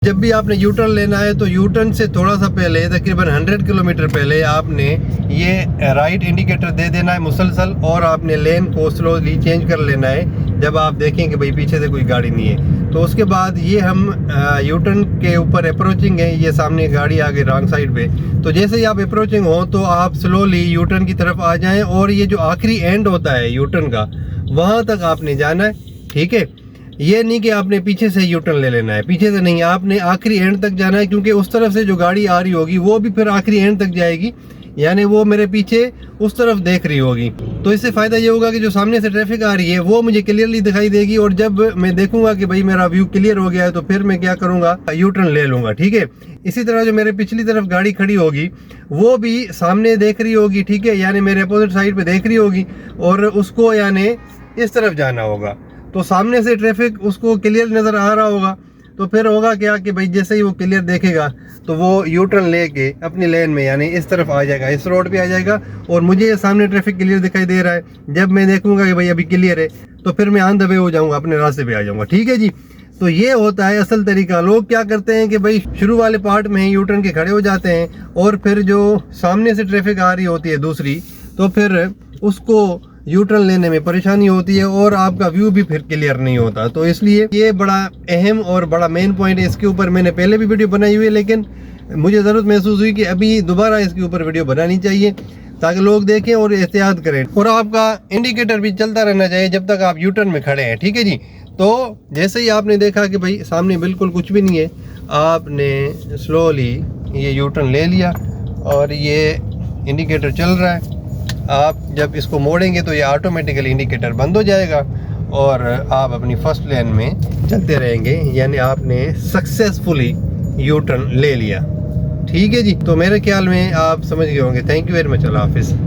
जब भी आपने यू टर्न लेना है तो यू टर्न से थोड़ा सा पहले तकरीबन 100 किलोमीटर पहले आपने ये राइट इंडिकेटर दे देना है मुसलसल, और आपने लेन को स्लोली चेंज कर लेना है जब आप देखें कि भाई पीछे से कोई गाड़ी नहीं है। तो उसके बाद ये हम यू टर्न के ऊपर अप्रोचिंग है, ये सामने गाड़ी आ गई रॉन्ग साइड पे, तो जैसे ही आप अप्रोचिंग हो तो आप स्लोली यू टर्न की तरफ आ जाएं और ये जो आखिरी एंड होता है यू टर्न का वहाँ तक आपने जाना है। ठीक है, ये नहीं कि आपने पीछे से यू टर्न ले लेना है, पीछे से नहीं, आपने आखिरी एंड तक जाना है, क्योंकि उस तरफ से जो गाड़ी आ रही होगी वो भी फिर आखिरी एंड तक जाएगी, यानी वो मेरे पीछे उस तरफ देख रही होगी। तो इससे फ़ायदा ये होगा कि जो सामने से ट्रैफिक आ रही है वो मुझे क्लियरली दिखाई देगी, और जब मैं देखूंगा कि भाई मेरा व्यू क्लियर हो गया है तो फिर मैं क्या करूंगा, यू टर्न ले लूंगा। ठीक है, इसी तरह जो मेरे पिछली तरफ गाड़ी खड़ी होगी वो भी सामने देख रही होगी, ठीक है, यानी मेरे अपोजिट साइड पे देख रही होगी, और उसको यानी इस तरफ जाना होगा। तो सामने से ट्रैफिक उसको क्लियर नज़र आ रहा होगा, तो फिर होगा क्या कि भाई जैसे ही वो क्लियर देखेगा तो वो यू टर्न लेके अपनी लेन में यानी इस तरफ आ जाएगा, इस रोड पे आ जाएगा, और मुझे ये सामने ट्रैफिक क्लियर दिखाई दे रहा है। जब मैं देखूंगा कि भाई अभी क्लियर है तो फिर मैं ऑन द वे हो जाऊंगा, अपने रास्ते पे आ जाऊंगा। ठीक है जी, तो ये होता है असल तरीका। लोग क्या करते हैं कि भाई शुरू वाले पार्ट में यू टर्न के खड़े हो जाते हैं, और फिर जो सामने से ट्रैफिक आ रही होती है दूसरी, तो फिर उसको यू टर्न लेने में परेशानी होती है और आपका व्यू भी फिर क्लियर नहीं होता। तो इसलिए ये बड़ा अहम और बड़ा मेन पॉइंट है। इसके ऊपर मैंने पहले भी वीडियो बनाई हुई है, लेकिन मुझे ज़रूरत महसूस हुई कि अभी दोबारा इसके ऊपर वीडियो बनानी चाहिए ताकि लोग देखें और एहतियात करें, और आपका इंडिकेटर भी चलता रहना चाहिए जब तक आप यू टर्न में खड़े हैं। ठीक है जी, तो जैसे ही आपने देखा कि भाई सामने बिल्कुल कुछ भी नहीं है, आपने स्लोली ये यू टर्न ले लिया और ये इंडिकेटर चल रहा है। आप जब इसको मोड़ेंगे तो ये ऑटोमेटिकली इंडिकेटर बंद हो जाएगा और आप अपनी फर्स्ट लेन में चलते रहेंगे, यानी आपने सक्सेसफुली यू टर्न ले लिया। ठीक है जी, तो मेरे ख्याल में आप समझ गए होंगे। थैंक यू वेरी मच, अल्लाह हाफिज़।